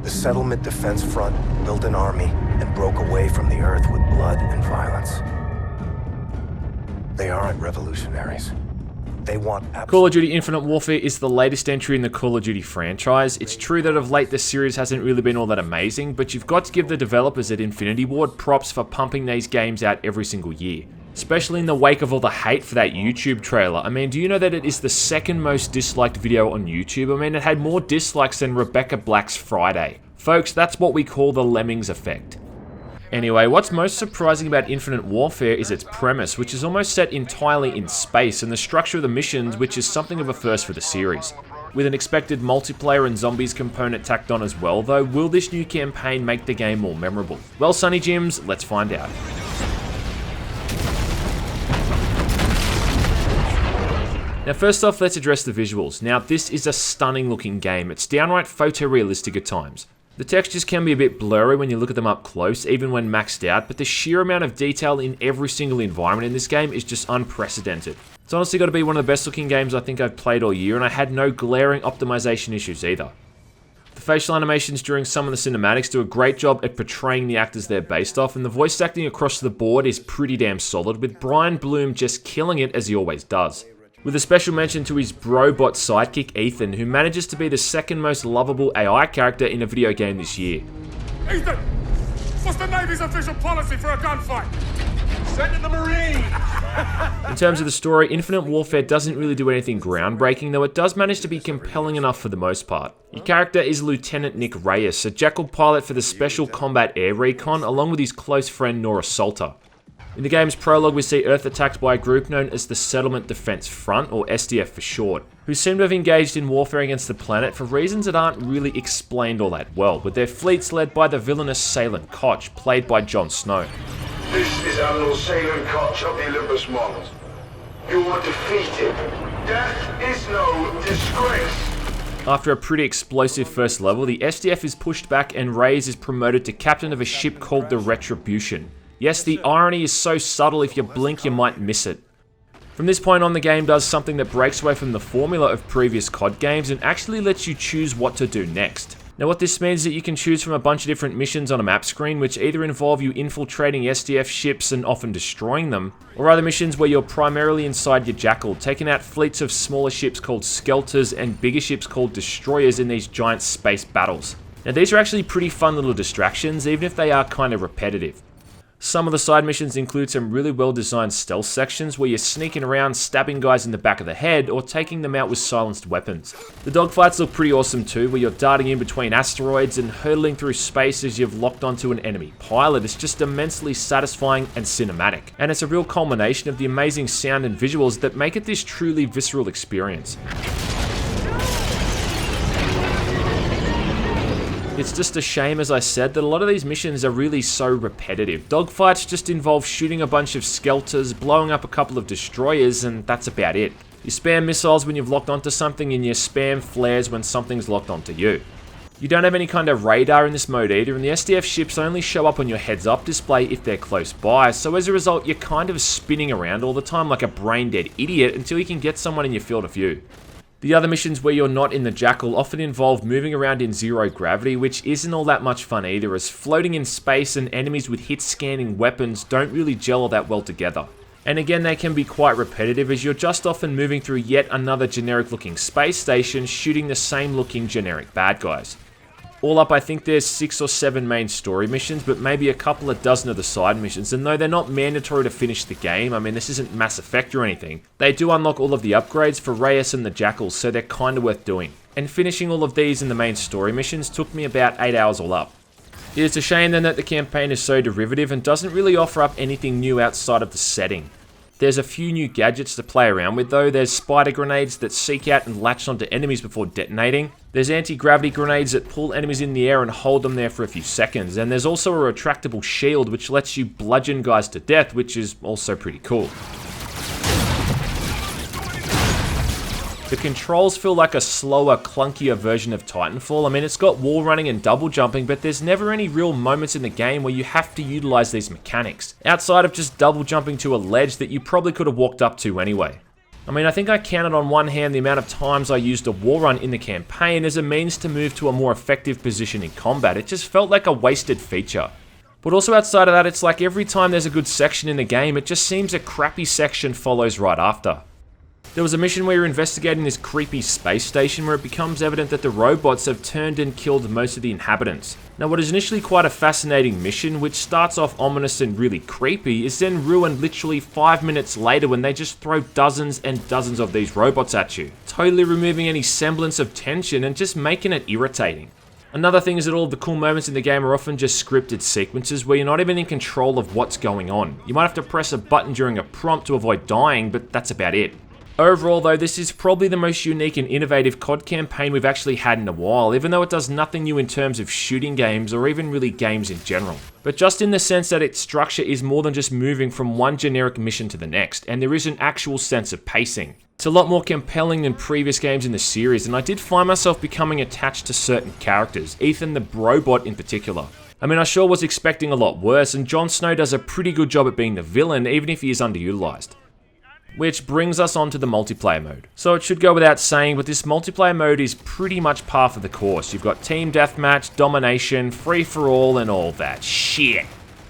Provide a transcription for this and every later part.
The Settlement Defense Front built an army and broke away from the Earth with blood and violence. They aren't revolutionaries. They want Call of Duty Infinite Warfare is the latest entry in the Call of Duty franchise. It's true that of late the series hasn't really been all that amazing, but you've got to give the developers at Infinity Ward props for pumping these games out every single year. Especially in the wake of all the hate for that YouTube trailer. I mean, do you know that it is the second most disliked video on YouTube? I mean, it had more dislikes than Rebecca Black's Friday. Folks, that's what we call the Lemmings effect. Anyway, what's most surprising about Infinite Warfare is its premise, which is almost set entirely in space, and the structure of the missions, which is something of a first for the series. With an expected multiplayer and zombies component tacked on as well, though, will this new campaign make the game more memorable? Well, Sunny Jims, let's find out. Now first off, let's address the visuals. Now this is a stunning looking game, it's downright photorealistic at times. The textures can be a bit blurry when you look at them up close, even when maxed out, but the sheer amount of detail in every single environment in this game is just unprecedented. It's honestly got to be one of the best looking games I think I've played all year, and I had no glaring optimization issues either. The facial animations during some of the cinematics do a great job at portraying the actors they're based off, and the voice acting across the board is pretty damn solid, with Brian Bloom just killing it as he always does. With a special mention to his bro-bot sidekick Ethan, who manages to be the second most lovable AI character in a video game this year. Ethan! What's the Navy's official policy for a gunfight? Send in the Marine! In terms of the story, Infinite Warfare doesn't really do anything groundbreaking, though it does manage to be compelling enough for the most part. Your character is Lieutenant Nick Reyes, a Jackal pilot for the Special Combat Air Recon, along with his close friend Nora Salter. In the game's prologue, we see Earth attacked by a group known as the Settlement Defense Front, or SDF for short, who seem to have engaged in warfare against the planet for reasons that aren't really explained all that well, with their fleets led by the villainous Salen Koch, played by Jon Snow. This is Admiral Salen Koch of the Olympus Mons. You are defeated. Death is no disgrace. After a pretty explosive first level, the SDF is pushed back and Reyes is promoted to captain of a ship called the Retribution. Yes, the irony is so subtle, if you blink you might miss it. From this point on, the game does something that breaks away from the formula of previous COD games and actually lets you choose what to do next. Now what this means is that you can choose from a bunch of different missions on a map screen, which either involve you infiltrating SDF ships and often destroying them, or other missions where you're primarily inside your Jackal, taking out fleets of smaller ships called Skelters and bigger ships called Destroyers in these giant space battles. Now these are actually pretty fun little distractions, even if they are kind of repetitive. Some of the side missions include some really well designed stealth sections where you're sneaking around, stabbing guys in the back of the head, or taking them out with silenced weapons. The dogfights look pretty awesome too, where you're darting in between asteroids and hurtling through space as you've locked onto an enemy pilot. It's just immensely satisfying and cinematic, and it's a real culmination of the amazing sound and visuals that make it this truly visceral experience. It's just a shame, as I said, that a lot of these missions are really so repetitive. Dogfights just involve shooting a bunch of Skelters, blowing up a couple of Destroyers, and that's about it. You spam missiles when you've locked onto something, and you spam flares when something's locked onto you. You don't have any kind of radar in this mode either, and the SDF ships only show up on your heads-up display if they're close by, so as a result you're kind of spinning around all the time like a brain-dead idiot until you can get someone in your field of view. The other missions where you're not in the Jackal often involve moving around in zero gravity, which isn't all that much fun either, as floating in space and enemies with hit-scanning weapons don't really gel all that well together. And again, they can be quite repetitive, as you're just often moving through yet another generic-looking space station shooting the same-looking generic bad guys. All up, I think there's 6 or 7 main story missions, but maybe a couple of dozen of the side missions, and though they're not mandatory to finish the game, I mean this isn't Mass Effect or anything, they do unlock all of the upgrades for Reyes and the Jackals, so they're kinda worth doing. And finishing all of these in the main story missions took me about 8 hours all up. It is a shame then that the campaign is so derivative and doesn't really offer up anything new outside of the setting. There's a few new gadgets to play around with though. There's spider grenades that seek out and latch onto enemies before detonating. There's anti-gravity grenades that pull enemies in the air and hold them there for a few seconds. And there's also a retractable shield which lets you bludgeon guys to death, which is also pretty cool. The controls feel like a slower, clunkier version of Titanfall. I mean, it's got wall running and double jumping, but there's never any real moments in the game where you have to utilize these mechanics, outside of just double jumping to a ledge that you probably could have walked up to anyway. I mean, I think I counted on one hand the amount of times I used a wall run in the campaign as a means to move to a more effective position in combat. It just felt like a wasted feature. But also outside of that, it's like every time there's a good section in the game, it just seems a crappy section follows right after. There was a mission where you're investigating this creepy space station where it becomes evident that the robots have turned and killed most of the inhabitants. Now, what is initially quite a fascinating mission, which starts off ominous and really creepy, is then ruined literally 5 minutes later when they just throw dozens and dozens of these robots at you, totally removing any semblance of tension and just making it irritating. Another thing is that all of the cool moments in the game are often just scripted sequences where you're not even in control of what's going on. You might have to press a button during a prompt to avoid dying, but that's about it. Overall though, this is probably the most unique and innovative COD campaign we've actually had in a while, even though it does nothing new in terms of shooting games or even really games in general. But just in the sense that its structure is more than just moving from one generic mission to the next, and there is an actual sense of pacing. It's a lot more compelling than previous games in the series, and I did find myself becoming attached to certain characters, Ethan the Brobot in particular. I mean, I sure was expecting a lot worse, and Jon Snow does a pretty good job at being the villain, even if he is underutilized. Which brings us on to the multiplayer mode. So it should go without saying, but this multiplayer mode is pretty much par for the course. You've got team deathmatch, domination, free-for-all, and all that shit.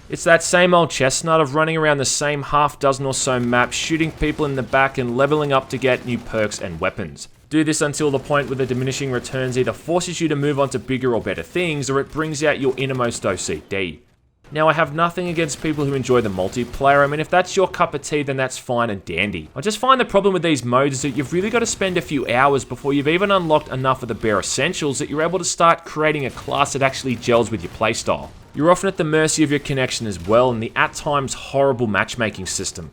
It's that same old chestnut of running around the same half dozen or so maps, shooting people in the back and leveling up to get new perks and weapons. Do this until the point where the diminishing returns either forces you to move on to bigger or better things, or it brings out your innermost OCD. Now, I have nothing against people who enjoy the multiplayer. I mean, if that's your cup of tea, then that's fine and dandy. I just find the problem with these modes is that you've really got to spend a few hours before you've even unlocked enough of the bare essentials that you're able to start creating a class that actually gels with your playstyle. You're often at the mercy of your connection as well, and the at times horrible matchmaking system.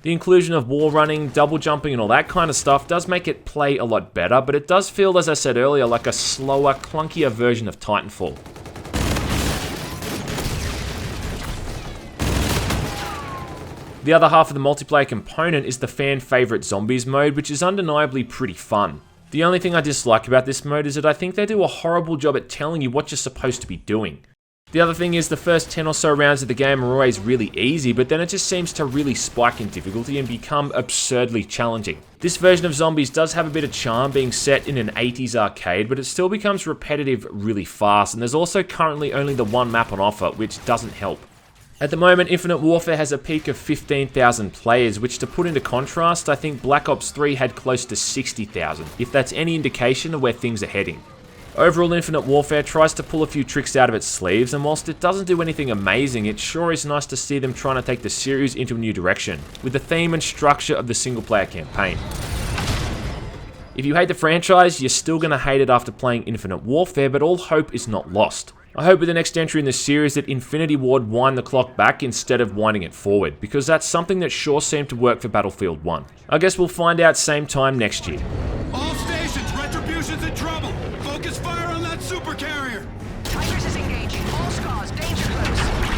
The inclusion of wall running, double jumping and all that kind of stuff does make it play a lot better, but it does feel, as I said earlier, like a slower, clunkier version of Titanfall. The other half of the multiplayer component is the fan favourite zombies mode, which is undeniably pretty fun. The only thing I dislike about this mode is that I think they do a horrible job at telling you what you're supposed to be doing. The other thing is the first 10 or so rounds of the game are always really easy, but then it just seems to really spike in difficulty and become absurdly challenging. This version of Zombies does have a bit of charm being set in an 80s arcade, but it still becomes repetitive really fast, and there's also currently only the one map on offer, which doesn't help. At the moment, Infinite Warfare has a peak of 15,000 players, which, to put into contrast, I think Black Ops 3 had close to 60,000, if that's any indication of where things are heading. Overall, Infinite Warfare tries to pull a few tricks out of its sleeves, and whilst it doesn't do anything amazing, it sure is nice to see them trying to take the series into a new direction, with the theme and structure of the single-player campaign. If you hate the franchise, you're still going to hate it after playing Infinite Warfare, but all hope is not lost. I hope with the next entry in the series that Infinity Ward wind the clock back instead of winding it forward, because that's something that sure seemed to work for Battlefield 1. I guess we'll find out same time next year. All stations, Retribution's in trouble! Focus fire on that super carrier! Tigers is engaging. All squads, danger close.